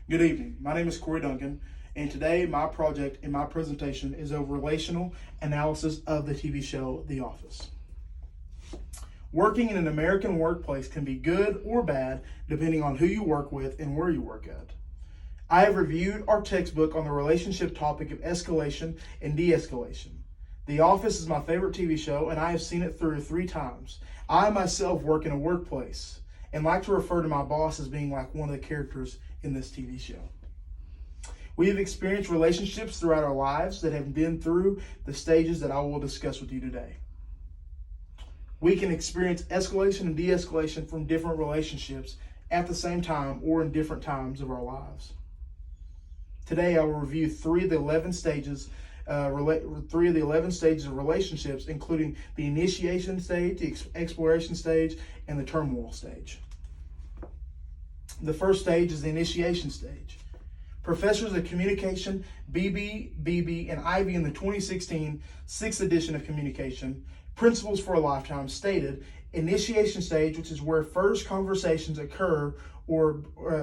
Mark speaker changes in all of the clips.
Speaker 1: Good evening. My name is Corey Duncan, and today my project in my presentation is over relational analysis of the TV show The Office. Working in an American workplace can be good or bad depending on who you work with and where you work at. I have reviewed our textbook on the relationship topic of escalation and de-escalation. The Office is my favorite TV show, and I have seen it through 3 times. I myself work in a workplace and like to refer to my boss as being like one of the characters in this TV show. We have experienced relationships throughout our lives that have been through the stages that I will discuss with you today. We can experience escalation and de-escalation from different relationships at the same time or in different times of our lives. Today I will review 3 of the 11 stages of relationships, including the initiation stage, the exploration stage, and the turmoil stage. The first stage is the initiation stage. Professors of Communication, BB, and Ivy in the 2016 6th edition of Communication, Principles for a Lifetime stated, initiation stage, which is where first conversations occur or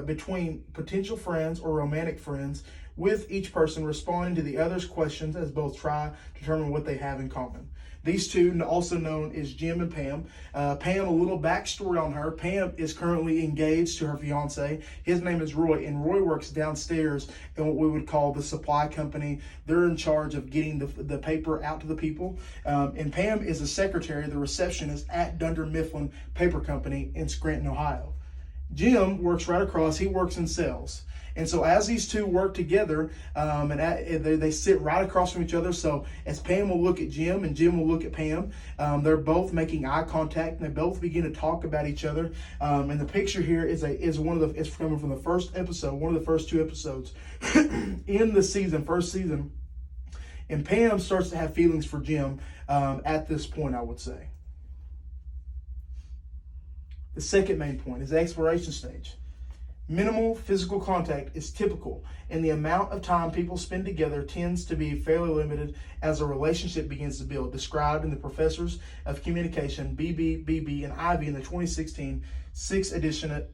Speaker 1: between potential friends or romantic friends, with each person responding to the other's questions as both try to determine what they have in common. These two, also known as Jim and Pam. Pam, a little backstory on her. Pam is currently engaged to her fiance. His name is Roy, and Roy works downstairs in what we would call the supply company. They're in charge of getting the paper out to the people. And Pam is the secretary, the receptionist at Dunder Mifflin Paper Company in Scranton, Ohio. Jim works right across. He works in sales. And so as these two work together, they sit right across from each other. So as Pam will look at Jim and Jim will look at Pam, they're both making eye contact and they both begin to talk about each other. And the picture here is coming from the first episode, one of the first 2 episodes in the first season. And Pam starts to have feelings for Jim at this point, I would say. The second main point is the exploration stage. Minimal physical contact is typical, and the amount of time people spend together tends to be fairly limited as a relationship begins to build, described in the Professors of Communication, BB, and Ivy in the 2016 6th edition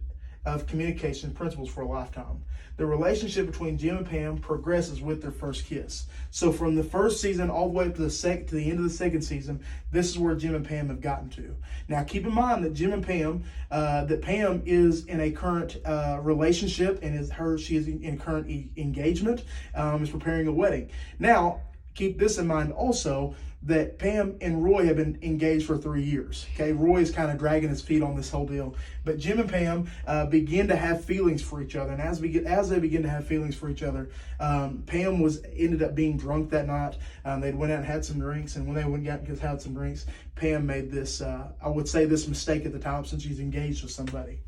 Speaker 1: of Communication, Principles for a Lifetime. The relationship between Jim and Pam progresses with their first kiss. So from the first season all the way up to the end of the second season, this is where Jim and Pam have gotten to. Now keep in mind that Pam is in a current relationship and she is in current engagement, is preparing a wedding. Now keep this in mind also, that Pam and Roy have been engaged for 3 years. Okay, Roy is kind of dragging his feet on this whole deal, but Jim and Pam begin to have feelings for each other, and as they begin to have feelings for each other, Pam ended up being drunk that night. They went out and had some drinks, and when they went out and had some drinks, Pam made this, I would say, this mistake at the time, since she's engaged with somebody.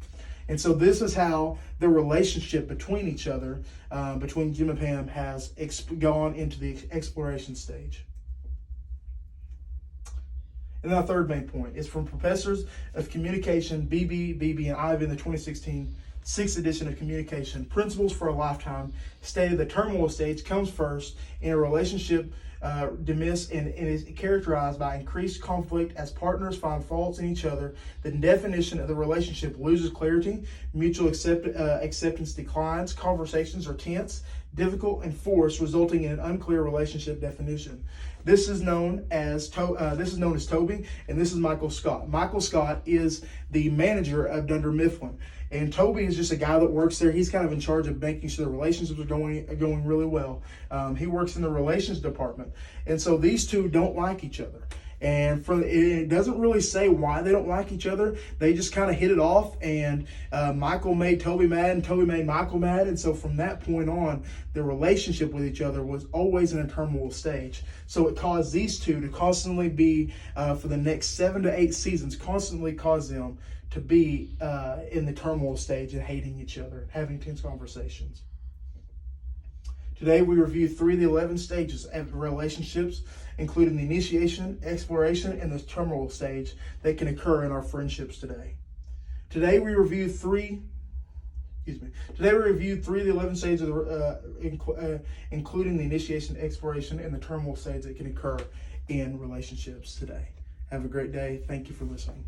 Speaker 1: And so this is how the relationship between each other, between Jim and Pam, has gone into the exploration stage. And then our third main point is from Professors of Communication, BB, and Ivy in the 2016 6th edition of Communication, Principles for a Lifetime, stated the turmoil stage comes first in a relationship and is characterized by increased conflict as partners find faults in each other. The definition of the relationship loses clarity, mutual acceptance declines, conversations are tense, difficult, and forced, resulting in an unclear relationship definition. This is known as Toby, and this is Michael Scott. Michael Scott is the manager of Dunder Mifflin, and Toby is just a guy that works there. He's kind of in charge of making sure the relationships are going really well. He works in the relations department, and so these two don't like each other. And it doesn't really say why they don't like each other. They just kind of hit it off, and Michael made Toby mad, and Toby made Michael mad. And so from that point on, the relationship with each other was always in a turmoil stage. So it caused these two to constantly be, for the next 7 to 8 seasons, constantly caused them to be in the turmoil stage and hating each other, having tense conversations. Today we review 3 of the 11 stages of relationships, including the initiation, exploration, and the turmoil stage that can occur in our friendships today. Today we review 3 of the 11 stages, including the initiation, exploration, and the turmoil stage that can occur in relationships today. Have a great day. Thank you for listening.